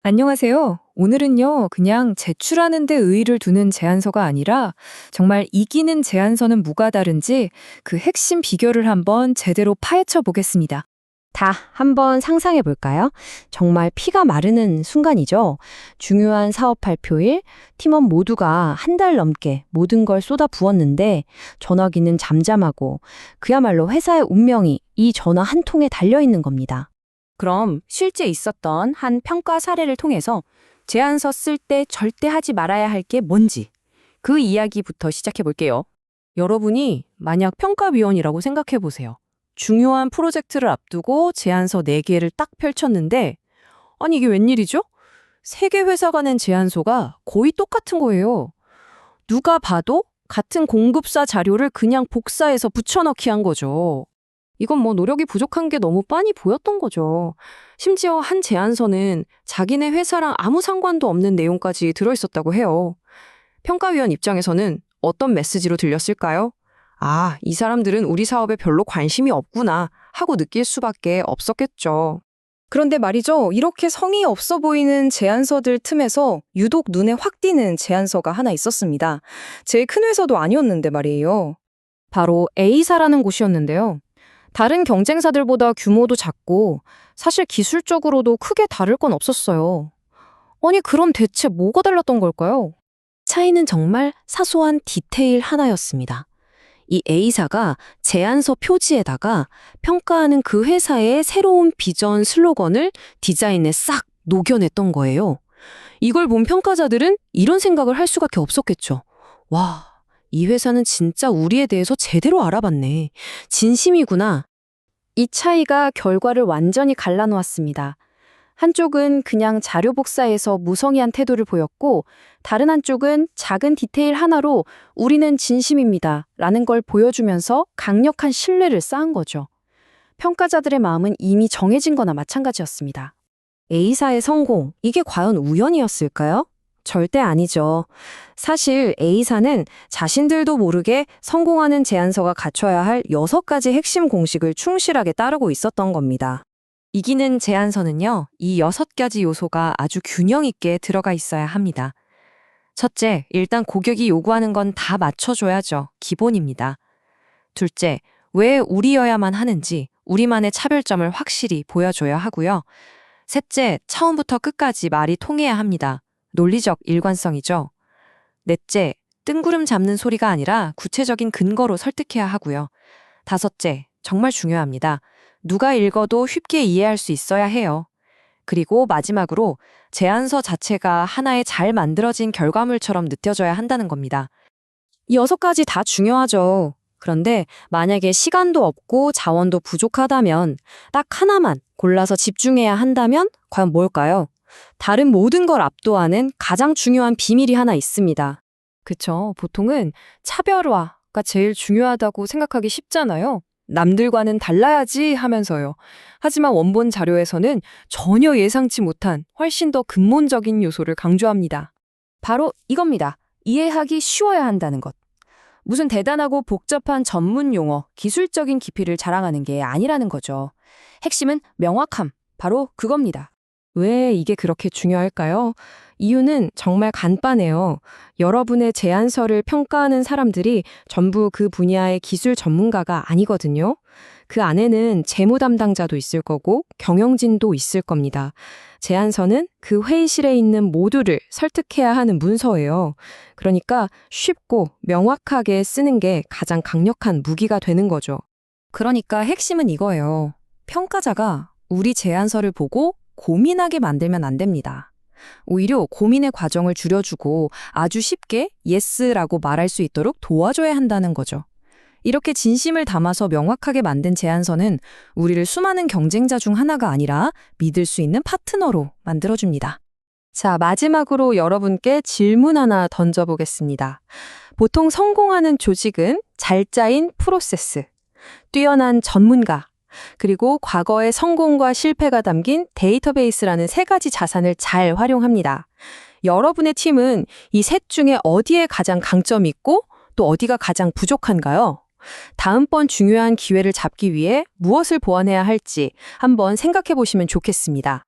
안녕하세요. 오늘은요, 그냥 제출하는 데 의의를 두는 제안서가 아니라 정말 이기는 제안서는 뭐가 다른지 그 핵심 비결을 한번 제대로 파헤쳐 보겠습니다. 다 한번 상상해 볼까요? 정말 피가 마르는 순간이죠. 중요한 사업 발표일, 팀원 모두가 한 달 넘게 모든 걸 쏟아 부었는데 전화기는 잠잠하고 그야말로 회사의 운명이 이 전화 한 통에 달려 있는 겁니다. 그럼 실제 있었던 한 평가 사례를 통해서 제안서 쓸 때 절대 하지 말아야 할 게 뭔지 그 이야기부터 시작해 볼게요. 여러분이 만약 평가위원이라고 생각해 보세요. 중요한 프로젝트를 앞두고 제안서 4개를 딱 펼쳤는데 아니 이게 웬일이죠? 3개 회사가 낸 제안서가 거의 똑같은 거예요. 누가 봐도 같은 공급사 자료를 그냥 복사해서 붙여넣기 한 거죠. 이건 뭐 노력이 부족한 게 너무 빤히 보였던 거죠. 심지어 한 제안서는 자기네 회사랑 아무 상관도 없는 내용까지 들어있었다고 해요. 평가위원 입장에서는 어떤 메시지로 들렸을까요? 아, 이 사람들은 우리 사업에 별로 관심이 없구나 하고 느낄 수밖에 없었겠죠. 그런데 말이죠. 이렇게 성의 없어 보이는 제안서들 틈에서 유독 눈에 확 띄는 제안서가 하나 있었습니다. 제일 큰 회사도 아니었는데 말이에요. 바로 A사라는 곳이었는데요. 다른 경쟁사들보다 규모도 작고 사실 기술적으로도 크게 다를 건 없었어요. 아니, 그럼 대체 뭐가 달랐던 걸까요? 차이는 정말 사소한 디테일 하나였습니다. 이 A사가 제안서 표지에다가 평가하는 그 회사의 새로운 비전 슬로건을 디자인에 싹 녹여냈던 거예요. 이걸 본 평가자들은 이런 생각을 할 수밖에 없었겠죠. 와, 이 회사는 진짜 우리에 대해서 제대로 알아봤네. 진심이구나. 이 차이가 결과를 완전히 갈라놓았습니다. 한쪽은 그냥 자료 복사해서 무성의한 태도를 보였고, 다른 한쪽은 작은 디테일 하나로 우리는 진심입니다 라는 걸 보여주면서 강력한 신뢰를 쌓은 거죠. 평가자들의 마음은 이미 정해진 거나 마찬가지였습니다. A사의 성공, 이게 과연 우연이었을까요? 절대 아니죠. 사실 A사는 자신들도 모르게 성공하는 제안서가 갖춰야 할 6가지 핵심 공식을 충실하게 따르고 있었던 겁니다. 이기는 제안서는요, 이 6가지 요소가 아주 균형 있게 들어가 있어야 합니다. 첫째, 일단 고객이 요구하는 건 다 맞춰줘야죠. 기본입니다. 둘째, 왜 우리여야만 하는지 우리만의 차별점을 확실히 보여줘야 하고요. 셋째, 처음부터 끝까지 말이 통해야 합니다. 논리적 일관성이죠. 넷째, 뜬구름 잡는 소리가 아니라 구체적인 근거로 설득해야 하고요. 다섯째, 정말 중요합니다. 누가 읽어도 쉽게 이해할 수 있어야 해요. 그리고 마지막으로 제안서 자체가 하나의 잘 만들어진 결과물처럼 느껴져야 한다는 겁니다. 이 6가지 다 중요하죠. 그런데 만약에 시간도 없고 자원도 부족하다면 딱 하나만 골라서 집중해야 한다면 과연 뭘까요? 다른 모든 걸 압도하는 가장 중요한 비밀이 하나 있습니다. 그쵸. 보통은 차별화가 제일 중요하다고 생각하기 쉽잖아요. 남들과는 달라야지 하면서요. 하지만 원본 자료에서는 전혀 예상치 못한 훨씬 더 근본적인 요소를 강조합니다. 바로 이겁니다. 이해하기 쉬워야 한다는 것. 무슨 대단하고 복잡한 전문 용어, 기술적인 깊이를 자랑하는 게 아니라는 거죠. 핵심은 명확함, 바로 그겁니다. 왜 이게 그렇게 중요할까요? 이유는 정말 간단해요. 여러분의 제안서를 평가하는 사람들이 전부 그 분야의 기술 전문가가 아니거든요. 그 안에는 재무 담당자도 있을 거고 경영진도 있을 겁니다. 제안서는 그 회의실에 있는 모두를 설득해야 하는 문서예요. 그러니까 쉽고 명확하게 쓰는 게 가장 강력한 무기가 되는 거죠. 그러니까 핵심은 이거예요. 평가자가 우리 제안서를 보고 고민하게 만들면 안 됩니다. 오히려 고민의 과정을 줄여주고 아주 쉽게 예스라고 말할 수 있도록 도와줘야 한다는 거죠. 이렇게 진심을 담아서 명확하게 만든 제안서는 우리를 수많은 경쟁자 중 하나가 아니라 믿을 수 있는 파트너로 만들어줍니다. 자, 마지막으로 여러분께 질문 하나 던져보겠습니다. 보통 성공하는 조직은 잘 짜인 프로세스, 뛰어난 전문가, 그리고 과거의 성공과 실패가 담긴 데이터베이스라는 3가지 자산을 잘 활용합니다. 여러분의 팀은 이 셋 중에 어디에 가장 강점이 있고 또 어디가 가장 부족한가요? 다음번 중요한 기회를 잡기 위해 무엇을 보완해야 할지 한번 생각해 보시면 좋겠습니다.